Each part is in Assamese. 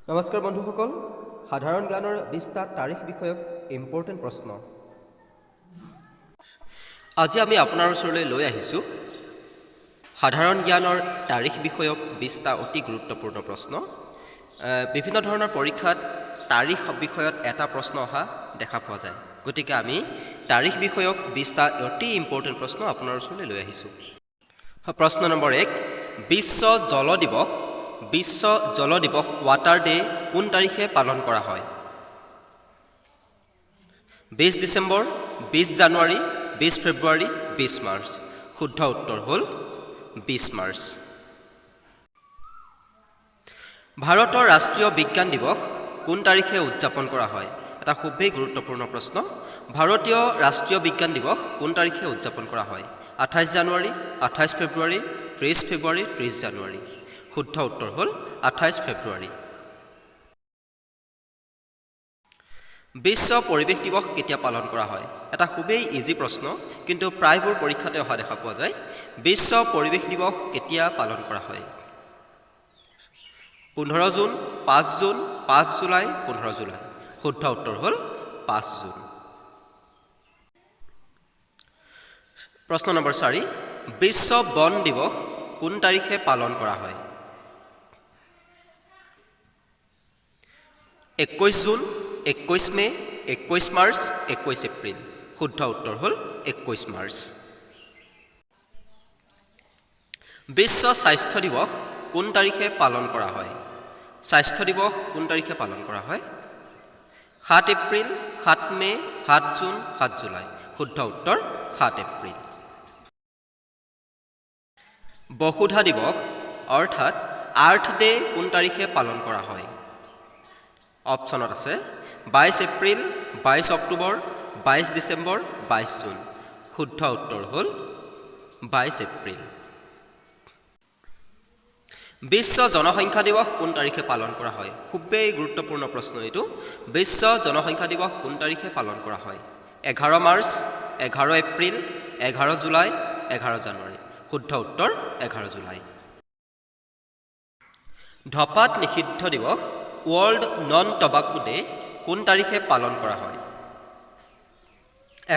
নমস্কাৰ বন্ধুসকল, সাধাৰণ জ্ঞানৰ 20টা তাৰিখ বিষয়ক ইম্পৰ্টেণ্ট প্ৰশ্ন আজি আমি আপোনাৰ ওচৰলৈ লৈ আহিছোঁ। সাধাৰণ জ্ঞানৰ তাৰিখ বিষয়ক 20টা অতি গুৰুত্বপূৰ্ণ প্ৰশ্ন। বিভিন্ন ধৰণৰ পৰীক্ষাত তাৰিখ বিষয়ত এটা প্ৰশ্ন অহা দেখা পোৱা যায়। গতিকে আমি তাৰিখ বিষয়ক 20টা অতি ইম্পৰ্টেণ্ট প্ৰশ্ন আপোনাৰ ওচৰলৈ লৈ আহিছোঁ। প্ৰশ্ন নম্বৰ 1, বিশ্ব জল দিৱস ৱাটাৰ ডে কোন তাৰিখে পালন কৰা হয়? 20 ডিচেম্বৰ, 20 জানুৱাৰী, 20 ফেব্ৰুৱাৰী, 20 মাৰ্চ। শুদ্ধ উত্তৰ হ'ল 20 মাৰ্চ। ভাৰতৰ ৰাষ্ট্ৰীয় বিজ্ঞান দিৱস কোন তাৰিখে উদযাপন কৰা হয়? এটা খুবেই গুৰুত্বপূৰ্ণ প্ৰশ্ন। ভাৰতীয় ৰাষ্ট্ৰীয় বিজ্ঞান দিৱস কোন তাৰিখে উদযাপন কৰা হয়? 28 জানুৱাৰী, 28 ফেব্ৰুৱাৰী, 30 ফেব্ৰুৱাৰী, 30 জানুৱাৰী। শুদ্ধ উত্তৰ হ'ল 28 ফেব্ৰুৱাৰী। বিশ্ব পৰিৱেশ দিৱস কেতিয়া পালন কৰা হয়? এটা খুবেই ইজি প্ৰশ্ন, কিন্তু প্ৰায়বোৰ পৰীক্ষাতে অহা দেখা পোৱা যায়। বিশ্ব পৰিৱেশ দিৱস কেতিয়া পালন কৰা হয়? 15 জুন, 5 জুন, 5 জুলাই, 15 জুলাই। শুদ্ধ উত্তৰ হ'ল 5 জুন। প্ৰশ্ন নম্বৰ 4, বিশ্ব বন দিৱস কোন তাৰিখে পালন কৰা হয়? 21 জুন, 21 মে, 21 মাৰ্চ, 21 এপ্ৰিল। শুদ্ধ উত্তৰ হ'ল 21 মাৰ্চ। বিশ্ব স্বাস্থ্য দিৱস কোন তাৰিখে পালন কৰা হয়? স্বাস্থ্য দিৱস কোন তাৰিখে পালন কৰা হয়? 7 এপ্ৰিল, 7 মে, 7 জুন, 7 জুলাই। শুদ্ধ উত্তৰ 7 এপ্ৰিল। বসুধা দিৱস অৰ্থাৎ আৰ্থ ডে কোন তাৰিখে পালন কৰা হয়? অপশ্যনত আছে 22 এপ্ৰিল, 22 অক্টোবৰ, 22 ডিচেম্বৰ, 22 জুন। শুদ্ধ উত্তৰ হ'ল 22 এপ্ৰিল। বিশ্ব জনসংখ্যা দিৱস কোন তাৰিখে পালন কৰা হয়? খুবেই গুৰুত্বপূৰ্ণ প্ৰশ্ন এইটো। বিশ্ব জনসংখ্যা দিৱস কোন তাৰিখে পালন কৰা হয়? 11 মাৰ্চ, 11 এপ্ৰিল, 11 জুলাই, 11 জানুৱাৰী। শুদ্ধ উত্তৰ 11 জুলাই। ধঁপাত নিষিদ্ধ দিৱস ৱৰ্ল্ড নন টবাকো ডে কোন তাৰিখে পালন কৰা হয়?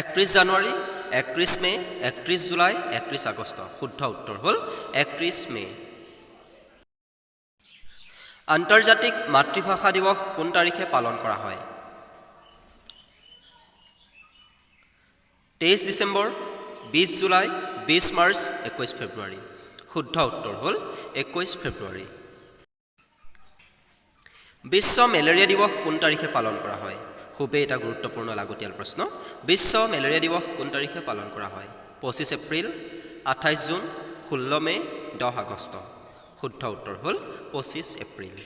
31 জানুৱাৰী, 31 মে, 31 জুলাই, 31 আগষ্ট। শুদ্ধ উত্তৰ হ'ল 31 মে। আন্তৰ্জাতিক মাতৃভাষা দিৱস কোন তাৰিখে পালন কৰা হয়? 23 ডিচেম্বৰ, 20 জুলাই, 20 মাৰ্চ, 21 ফেব্ৰুৱাৰী। শুদ্ধ উত্তৰ হ'ল 21 ফেব্ৰুৱাৰী। বিশ্ব মেলেৰিয়া দিৱস কোন তাৰিখে পালন কৰা হয়? খুবেই এটা গুৰুত্বপূৰ্ণ লাগতিয়াল প্ৰশ্ন। বিশ্ব মেলেৰিয়া দিৱস কোন তাৰিখে পালন কৰা হয়? 25 এপ্ৰিল, 28 জুন, 16 মে, 10 আগষ্ট। শুদ্ধ উত্তৰ হ'ল 25 এপ্ৰিল।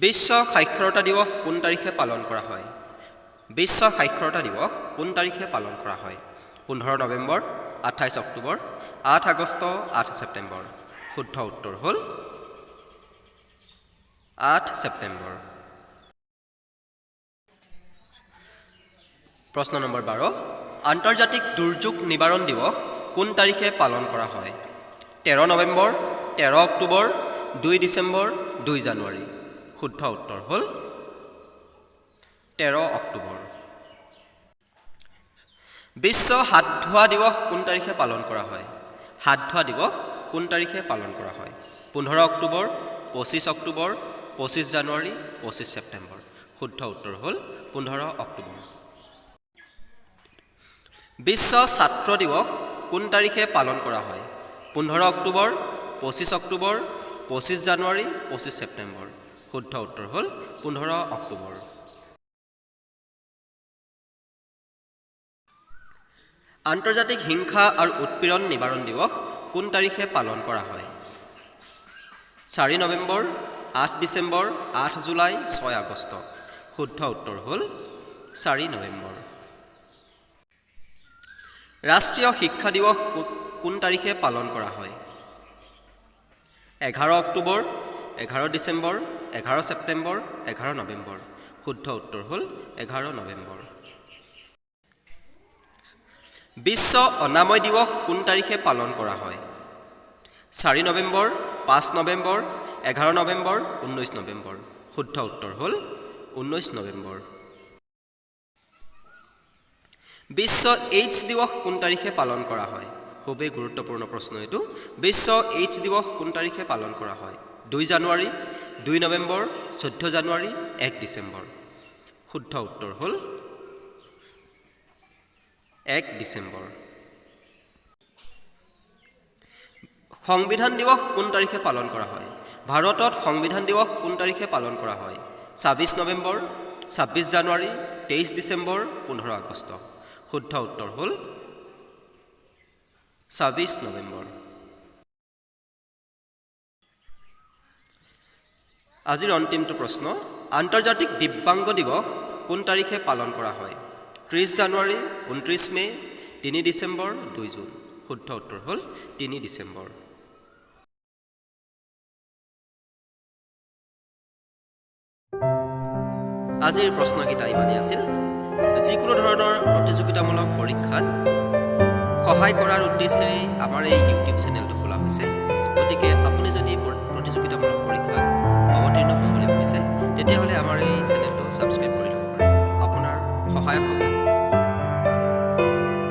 বিশ্ব সাক্ষৰতা দিৱস কোন তাৰিখে পালন কৰা হয়? বিশ্ব সাক্ষৰতা দিৱস কোন তাৰিখে পালন কৰা হয়? 15 নৱেম্বৰ, 28 অক্টোবৰ, 8 আগষ্ট, 8 ছেপ্টেম্বৰ। শুদ্ধ উত্তৰ হ'ল 8 ছেপ্টেম্বৰ। প্ৰশ্ন নম্বৰ 12, আন্তৰ্জাতিক দুৰ্যোগ নিবাৰণ দিৱস কোন তাৰিখে পালন কৰা হয়? 13 নৱেম্বৰ, 13 অক্টোবৰ, 2 ডিচেম্বৰ, 2 জানুৱাৰী। শুদ্ধ উত্তৰ হ'ল 13 অক্টোবৰ। বিশ্ব হাত ধোৱা দিৱস কোন তাৰিখে পালন কৰা হয়? হাত ধোৱা দিৱস কোন তাৰিখে পালন কৰা হয়? 15 অক্টোবৰ, 25 অক্টোবৰ, 25 জানুৱাৰী, 25 ছেপ্টেম্বৰ। শুদ্ধ উত্তৰ হ'ল 15 অক্টোবৰ। বিশ্ব ছাত্ৰ দিৱস কোন তাৰিখে পালন কৰা হয়? 15 অক্টোবৰ, 25 অক্টোবৰ, 25 জানুৱাৰী, 25 ছেপ্টেম্বৰ। শুদ্ধ উত্তৰ হ'ল 15 অক্টোবৰ। আন্তৰ্জাতিক হিংসা আৰু উৎপীড়ন নিবাৰণ দিৱস কোন তাৰিখে পালন কৰা হয়? 4 নৱেম্বৰ, 8 ডিচেম্বৰ, 8 জুলাই, 6 আগষ্ট। শুদ্ধ উত্তৰ হ'ল 4 নৱেম্বৰ। ৰাষ্ট্ৰীয় শিক্ষা দিৱস কোন তাৰিখে পালন কৰা হয়? 11 অক্টোবৰ, 11 ডিচেম্বৰ, 11 ছেপ্টেম্বৰ, 11 নৱেম্বৰ। শুদ্ধ উত্তৰ হ'ল 11 নৱেম্বৰ। বিশ্ব অনাময় দিৱস কোন তাৰিখে পালন কৰা হয়? 4 নৱেম্বৰ, 5 নৱেম্বৰ, 11 নৱেম্বৰ, 19 নৱেম্বৰ। শুদ্ধ উত্তৰ হ'ল 19 নৱেম্বৰ। বিশ্ব এইডছ দিৱস কোন তাৰিখে পালন কৰা হয়? খুবেই গুৰুত্বপূৰ্ণ প্ৰশ্ন এইটো। বিশ্ব এইডছ দিৱস কোন তাৰিখে পালন কৰা হয়? 2 জানুৱাৰী, 2 নৱেম্বৰ, 14 জানুৱাৰী, 1 ডিচেম্বৰ। শুদ্ধ উত্তৰ হ'ল 1 ডিচেম্বৰ। সংবিধান দিৱস কোন তাৰিখে পালন কৰা হয়? ভাৰতত সংবিধান দিৱস কোন তাৰিখে পালন কৰা হয়? 26 নৱেম্বৰ, 26 জানুৱাৰী, 23 ডিচেম্বৰ, 15 আগষ্ট। শুদ্ধ উত্তৰ হ'ল 26 নৱেম্বৰ। আজিৰ অন্তিমটো প্ৰশ্ন, আন্তৰ্জাতিক দিব্যাংগ দিৱস কোন তাৰিখে পালন কৰা হয়? 30 জানুৱাৰী, 29 মে', 3 ডিচেম্বৰ, 2 জুন। শুদ্ধ উত্তৰ হ'ল 3 ডিচেম্বৰ। আজিৰ প্ৰশ্নকেইটা ইমানেই আছিল। যিকোনো ধৰণৰ প্ৰতিযোগিতামূলক পৰীক্ষাত সহায় কৰাৰ উদ্দেশ্যেৰে আমাৰ এই ইউটিউব চেনেলটো খোলা হৈছে। গতিকে আপুনি যদি প্ৰতিযোগিতামূলক পৰীক্ষাত অৱতীৰ্ণ হ'ম বুলি ভাবিছে, তেতিয়াহ'লে আমাৰ এই চেনেলটো ছাবস্ক্ৰাইব কৰি ল'ব পাৰে। আপোনাৰ সহায় হ'ব।